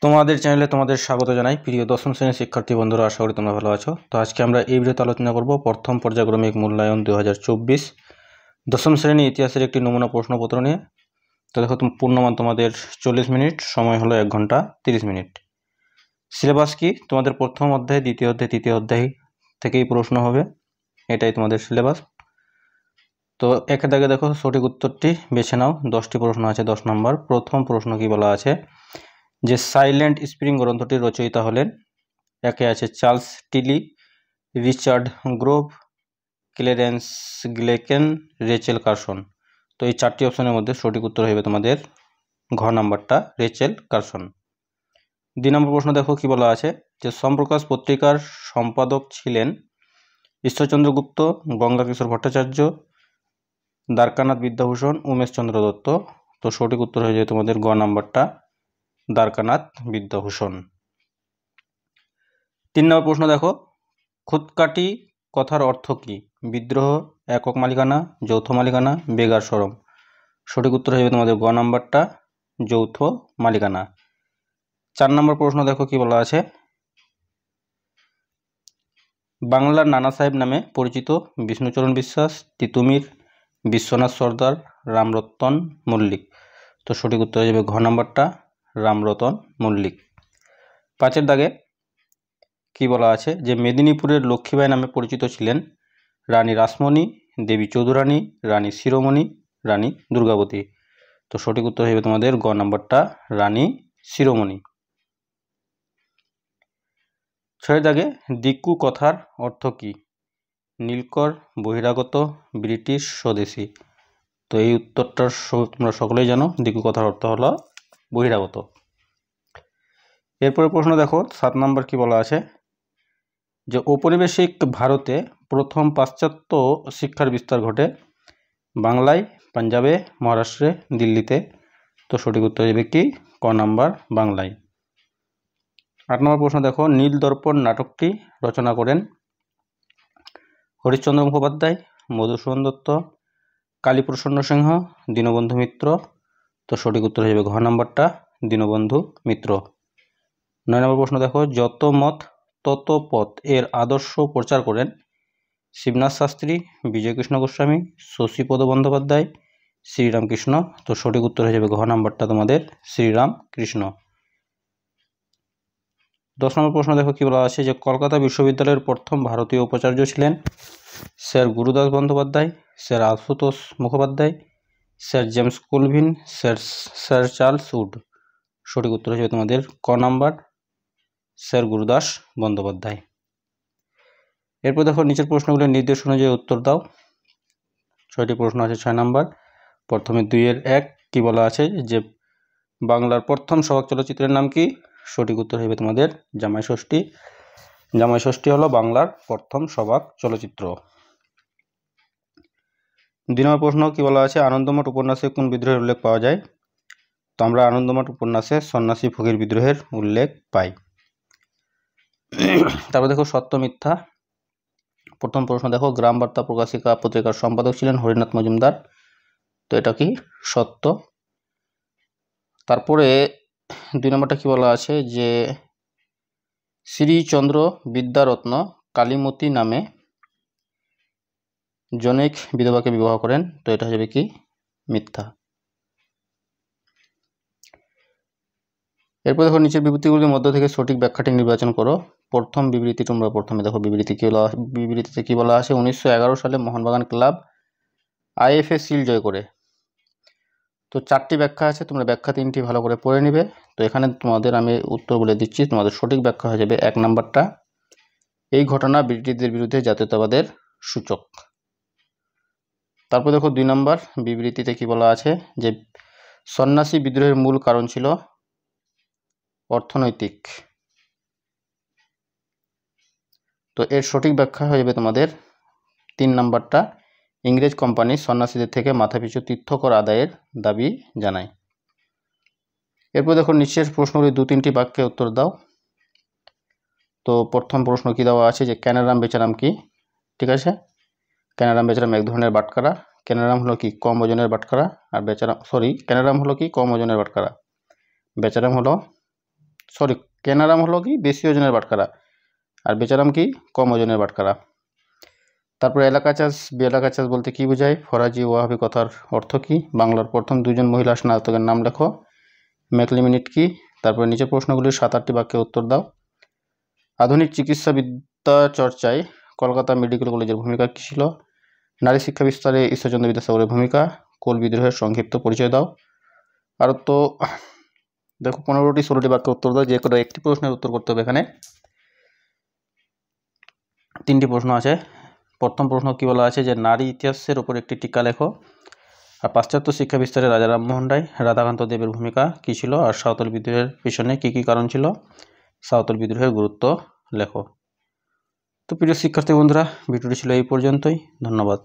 তোমাদের চ্যানেলে তোমাদের স্বাগত জানাই প্রিয় দশম শ্রেণীর শিক্ষার্থী বন্ধুরা, আশা করি তোমরা ভালো আছো। তো আজকে আমরা এই ভিডিওতে আলোচনা করব প্রথম পর্যায়ক্রমিক মূল্যায়ন 2024 দশম শ্রেণী ইতিহাসের একটি নমুনা প্রশ্নপত্র নিয়ে। তো দেখো, পূর্ণমান তোমাদের 40 মিনিট, সময় হলো 1 ঘন্টা 30 মিনিট। সিলেবাস কি? তোমাদের প্রথম অধ্যায়, দ্বিতীয় অধ্যায়, তৃতীয় অধ্যায় থেকেই প্রশ্ন হবে, এটাই তোমাদের সিলেবাস। তো একে দাগে দেখো, সঠিক উত্তরটি বেছে নাও। 10টি প্রশ্ন আছে, 10 নম্বর। প্রথম প্রশ্ন কি বলা আছে যে সাইলেন্ট স্প্রিং গ্রন্থটির রচয়িতা হলেন। একে আছে Charles Tilly, Richard Grove, Clarence Glacken, Rachel Carson. তো এই 4টি অপশনের মধ্যে সঠিক উত্তর হবে তোমাদের ঘ নাম্বারটা, রেচেল কার্সন। 2 নম্বর প্রশ্ন দেখো কি বলা আছে যে সম্প্রকাশ পত্রিকার সম্পাদক ছিলেন ঈশ্বরচন্দ্র গুপ্ত, গঙ্গা কিশোর ভট্টাচার্য, দ্বারকানাথ বিদ্যাভূষণ, উমেশচন্দ্র দত্ত। তো সঠিক উত্তর হয়ে যায় তোমাদের গ নাম্বারটা, দ্বারকানাথ বিদ্যাভূষণ। 3 নম্বর প্রশ্ন দেখো, খুঁতকাটি কথার অর্থ কি? বিদ্রোহ, একক মালিকানা, যৌথ মালিকানা, বেগার শরম। সঠিক উত্তর হয়ে যাবে তোমাদের গ নাম্বারটা, যৌথ মালিকানা। 4 নম্বর প্রশ্ন দেখো কি বলা আছে, বাংলার নানা সাহেব নামে পরিচিত বিষ্ণুচরণ বিশ্বাস, তিতুমির, বিশ্বনাথ সর্দার, রামরতন মল্লিক। তো সঠিক উত্তর হয়ে যাবে ঘ নাম্বারটা, রামরতন মল্লিক। 5 দাগে কি বলা আছে যে মেদিনীপুরের লক্ষ্মীবাই নামে পরিচিত ছিলেন রানী রাসমণি, দেবী চৌধুরানী, রানী শিরোমণি, রানী দুর্গাবতী। তো সঠিক উত্তর হবে তোমাদের গ নাম্বারটা, রানী শিরোমণি। 6 দাগে দিকু কথার অর্থ কি? নীলকর, বহিরাগত, ব্রিটিশ, স্বদেশী। তো এই উত্তরটা তোমরা সকলেই জানো, দিকু কথার অর্থ হলো বহিরাগত। এরপরে প্রশ্ন দেখো 7 নম্বর কি বলা আছে যে ঔপনিবেশিক ভারতে প্রথম পাশ্চাত্য শিক্ষার বিস্তার ঘটে বাংলায়, পাঞ্জাবে, মহারাষ্ট্রে, দিল্লিতে। তো সঠিক উত্তর হবে কি ক নাম্বার, বাংলায়। 8 নম্বর প্রশ্ন দেখো, নীল দর্পণ নাটকটি রচনা করেন হরিশ্চন্দ্র মুখোপাধ্যায়, মধুসূদন দত্ত, কালীপ্রসন্ন সিংহ, দীনবন্ধু মিত্র। তো সঠিক উত্তর হয়ে যাবে ঘ নাম্বারটা, দীনবন্ধু মিত্র। 9 নম্বর প্রশ্ন দেখো, যত মত তত পথ এর আদর্শ প্রচার করেন শিবনাথ শাস্ত্রী, বিজয়কৃষ্ণ গোস্বামী, শশীপদ বন্দ্যোপাধ্যায়, শ্রীরামকৃষ্ণ। তো সঠিক উত্তর হয়ে যাবে ঘ নাম্বারটা তোমাদের, শ্রীরামকৃষ্ণ। 10 নম্বর প্রশ্ন দেখো কি বলা আছে যে কলকাতা বিশ্ববিদ্যালয়ের প্রথম ভারতীয় উপাচার্য ছিলেন sir Gurudas Bandyopadhyay, sir Ashutosh Mukhopadhyay, sir James Colvile, sir Charles Wood. সঠিক উত্তর হয়ে যাবে তোমাদের ক নাম্বার, স্যার গুরুদাস বন্দ্যোপাধ্যায়। এরপর দেখো নিচের প্রশ্নগুলোর নির্দেশ অনুযায়ী উত্তর দাও। 6টি প্রশ্ন আছে। 6 নাম্বার, প্রথমে 2-1 কি বলা আছে যে বাংলার প্রথম সবাক চলচ্চিত্রের নাম কি? সঠিক উত্তর হবে তোমাদের জামাই ষষ্ঠী। জামাই ষষ্ঠী হলো বাংলার প্রথম সবাক চলচ্চিত্র। 2 নম্বর প্রশ্ন কি বলা আছে, আনন্দমঠ উপন্যাসে কোন বিদ্রোহের উল্লেখ পাওয়া যায়? তো আমরা আনন্দমঠ উপন্যাসে সন্ন্যাসী ফকির বিদ্রোহের উল্লেখ পাই। তারপর দেখো সত্য মিথ্যা। প্রথম প্রশ্ন দেখো, গ্রাম বার্তা প্রকাশিকা পত্রিকার সম্পাদক ছিলেন হরিনাথ মজুমদার। তো এটা কি সত্য। তারপরে 2 নম্বরটা কি বলা আছে যে শ্রীচন্দ্র বিদ্যারত্ন কালীমতী নামে জনৈক বিধবাকে বিবাহ করেন। তো এটা হবে কি মিথ্যা। এরপর দেখো নিচের বিবৃতিগুলির মধ্য থেকে সঠিক ব্যাখ্যাটি নির্বাচন করো। প্রথম বিবৃতি, তোমরা প্রথমে দেখো বিবৃতিতে কি বলা আছে, 1911 সালে মোহনবাগান ক্লাব আইএফএ সিল জয় করে। তো 4টি ব্যাখ্যা আছে, তোমরা ব্যাখ্যা 3টি ভালো করে পড়ে নিবে। তো এখানে তোমাদের আমি উত্তর বলে দিচ্ছি, তোমাদের সঠিক ব্যাখ্যা হয়ে যাবে 1 নাম্বারটা, এই ঘটনা ব্রিটিশদের বিরুদ্ধে জাতীয়তাবাদের সূচক। তারপর দেখো 2 নম্বর বিবৃতিতে কি বলা আছে যে সন্ন্যাসী বিদ্রোহের মূল কারণ ছিল অর্থনৈতিক। তো এর সঠিক ব্যাখ্যা হয়ে যাবে তোমাদের 3 নাম্বারটা, ইংরেজ কোম্পানি সন্ন্যাসীদের থেকে মাথাপিছু তীর্থকর আদায়ের দাবি জানায়। এরপর দেখো নিচের প্রশ্নগুলি 2-3টি বাক্যে উত্তর দাও। তো প্রথম প্রশ্ন কি দেওয়া আছে যে ক্যানারাম বেচারাম কি? ঠিক আছে, ক্যানারাম বেচারাম এক ধরনের বাটখারা। ক্যানারাম হলো কি কম ওজনের বাটখারা, আর ক্যানারাম হলো কি কম ওজনের বাটখারা, বেচারাম হলো সরি, কেনারাম হলো কি বেশি ওজনের বাটখারা, আর বেচারাম কি কম ওজনের বাটখারা। তারপরে এলাকা চাষ, বেলাকা চাষ বলতে কি বোঝায়? ফরাজি ওয়াহাবি কথার অর্থ কি? বাংলার প্রথম দুজন মহিলা স্নাতকের নাম লেখো। ম্যাকলিমিনিট কি? তারপরে নিচের প্রশ্নগুলির 7-8টি বাক্যে উত্তর দাও। আধুনিক চিকিৎসাবিদ্যা চর্চায় কলকাতা মেডিকেল কলেজের ভূমিকা কী ছিল? নারী শিক্ষা বিস্তারে ঈশ্বরচন্দ্র বিদ্যাসাগরের ভূমিকা। কোল বিদ্রোহের সংক্ষিপ্ত পরিচয় দাও। আর তো দেখো 15টি 16টি বাক্যে উত্তর দাও, যে কোনো একটি প্রশ্নের উত্তর করতে হবে। এখানে 3টি প্রশ্ন আছে। প্রথম প্রশ্ন কি বলা আছে যে নারী ইতিহাসের উপর একটি টিকা লেখো। আর পাশ্চাত্য শিক্ষা বিস্তারে রাজা রামমোহন রায়, রাধাকান্ত দেবের ভূমিকা কী ছিল? আর সাঁওতাল বিদ্রোহের পিছনে কী কী কারণ ছিল? সাঁওতাল বিদ্রোহের গুরুত্ব লেখো। তো প্রিয় শিক্ষার্থী বন্ধুরা, ভিডিওটি ছিল এই পর্যন্তই। ধন্যবাদ।